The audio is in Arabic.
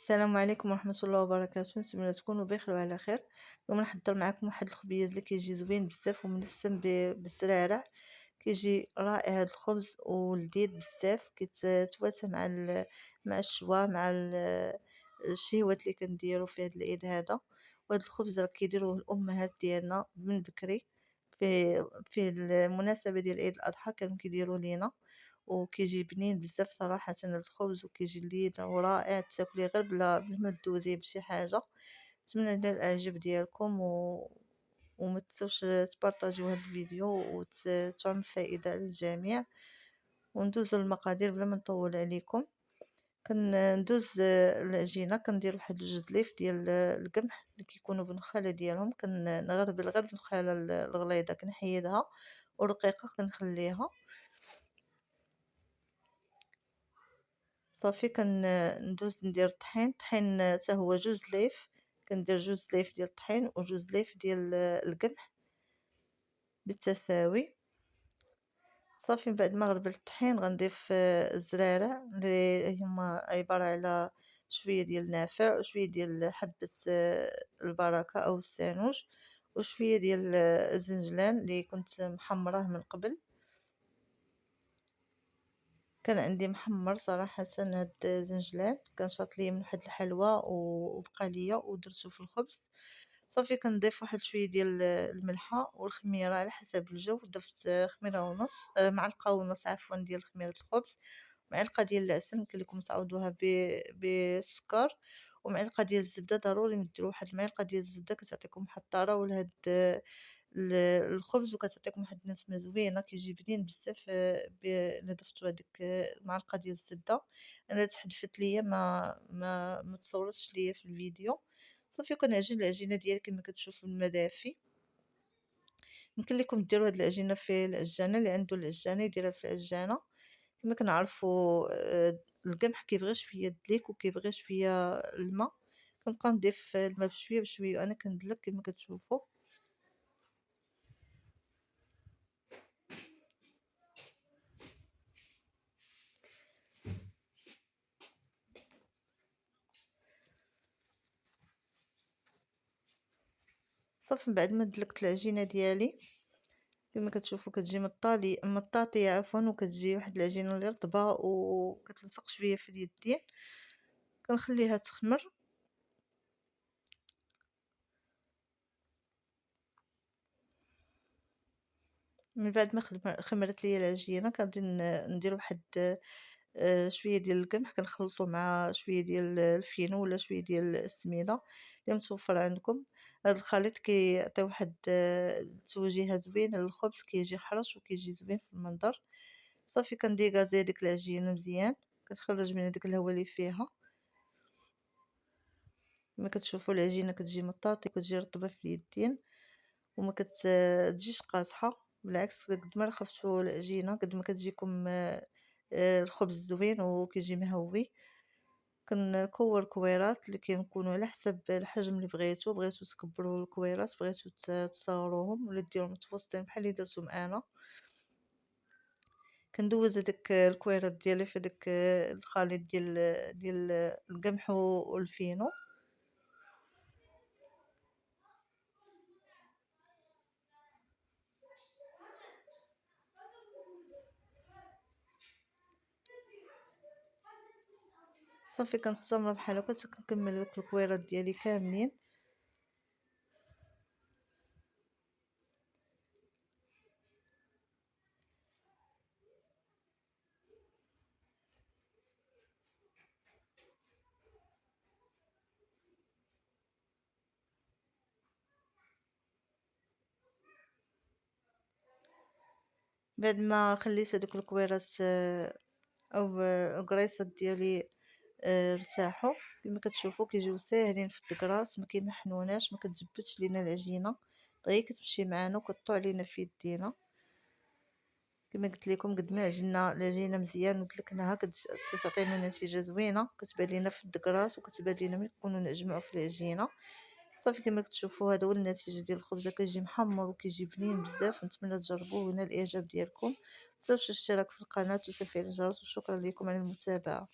السلام عليكم ورحمة الله وبركاته، نتمنى تكونوا بخير وعلى خير. اليوم نحضر معكم واحد الخبيز اللي كيجي زوين بزاف وملسم بالزرارع. كيجي رائع هاد الخبز ولذيذ بزاف، كيتواسى مع الشوا مع الشهوات اللي كنديرو في هاد العيد هذا. وهاد الخبز راه كيديروه الامهات ديالنا من بكري في المناسبة ديال عيد الأضحى كانوا كيديروه لينا، وكيجي بنين بزاف صراحة هاد الخبز، وكيجي لذيذ ورائع تاكليه غير بلا ما دوزيه بشي حاجة. نتمنى نال الاعجاب ديالكم وما تنسوش تبارطاجيو هاد الفيديو وتعم فائدة للجميع. وندوزو للمقادير بلا ما نطول عليكم. كندوز العجينه، كندير واحد جوج ليف ديال القمح اللي كيكونوا بالنخاله ديالهم، كنغربل غير النخاله الغليظه كنحيدها، ورقيقه كنخليها صافي. ندوز ندير طحين حتى هو جوج ليف، كندير جوج ليف ديال الطحين وجوج ليف ديال القمح بالتساوي. صافي من بعد ما غربلت الطحين غنضيف الزرارع اللي هما عبارة على شوية ديال النافع وشوية ديال حبة البركة أو السانوج وشوية ديال الزنجلان اللي كنت محمراه من قبل. كان عندي محمر صراحة هاد الزنجلان، كان شاط ليا من واحد الحلوى وبقى ليا ودرتو في الخبز. صافي كنضيف واحد شويه ديال الملحه والخميره على حسب الجو. ضفت خميره ونص، معلقه ونص عفوا ديال خميره الخبز، معلقه ديال العسل يمكن لكم تعوضوها بالسكر، ومعلقه ديال الزبده. ضروري نديروا واحد المعلقه ديال الزبده كتعطيكم واحد الطراوه لهاد الخبز، وكتعطيكم واحد النسمه زوينه، كيجي بنين بزاف. الا ضفتوا هذيك المعلقه ديال الزبده. انا تحدفت ليا ما تصورتش ليا في الفيديو. صافي كنعجن العجينه ديالي كما كتشوفوا الماء دافي. يمكن لكم ديروا هاد العجينه في العجانه، اللي عنده العجانه يديرها في العجانه. كما كنعرفوا القمح كيبغي شويه دليك وكيبغي شويه الماء، كنبقى نضيف الماء بشويه بشويه وانا كندلك كما كتشوفوا. صافي من بعد ما دلكت العجينه ديالي كما كتشوفوا كتجي مطاطيه عفوا، وكتجي واحد العجينه اللي رطبه وكتلصق شويه في اليدين. كنخليها تخمر. من بعد ما خمرت ليا العجينه كنبدا ندير واحد شويه ديال القمح كنخلطو مع شويه ديال الفينو ولا شويه ديال السميده اللي متوفر عندكم. هذا الخليط كيعطي واحد توجيهه زوينه للخبز، كيجي حرش وكيجي زوين في المنظر. صافي كنديكازي هذيك العجينه مزيان، كتخرج من هذاك الهواء اللي فيها. كما كتشوفوا العجينه كتجي مطاطي وكتجي رطبه في اليدين وما كتجيش قاصحه، بالعكس قد ما رخفتوا العجينه قد ما كتجيكم الخبز زوين وكيجي مهوي. كنكور كويرات اللي كيكونوا على حسب الحجم اللي بغيتو تكبروا الكويرات، بغيتو تصاوروهم ولا ديروهم متوسطين بحال اللي درتهم انا. كندوز هذيك الكويرات ديالي في داك الخليط ديال القمح والفينو. صافي كنستمر بحال هكا حتى كنكمل دوك الكويرات ديالي كاملين. بعد ما خليت هذوك الكويرات او القريصات ديالي ارتاحوا، كما كتشوفوا كيجيو ساهلين في الدكراس، ما كيمحنوناش، ما كتجبدش لينا العجينه، دغيا كتمشي معنا وكطوع لينا في يدينا. كما قلت لكم قد ما عجنا العجينه مزيان ودلكناها كتعطينا نتيجه زوينه، كتبان لينا في الدكراس وكتبان لينا ملي نكونوا نجمعوا في العجينه. صافي كما كتشوفوا هذا هو النتيجه ديال الخبزه، كيجي محمر وكيجي بنين بزاف. نتمنى تجربوه ونال الاعجاب ديالكم. متنساوش الاشتراك في القناه وتفعيل الجرس، وشكرا لكم على المتابعه.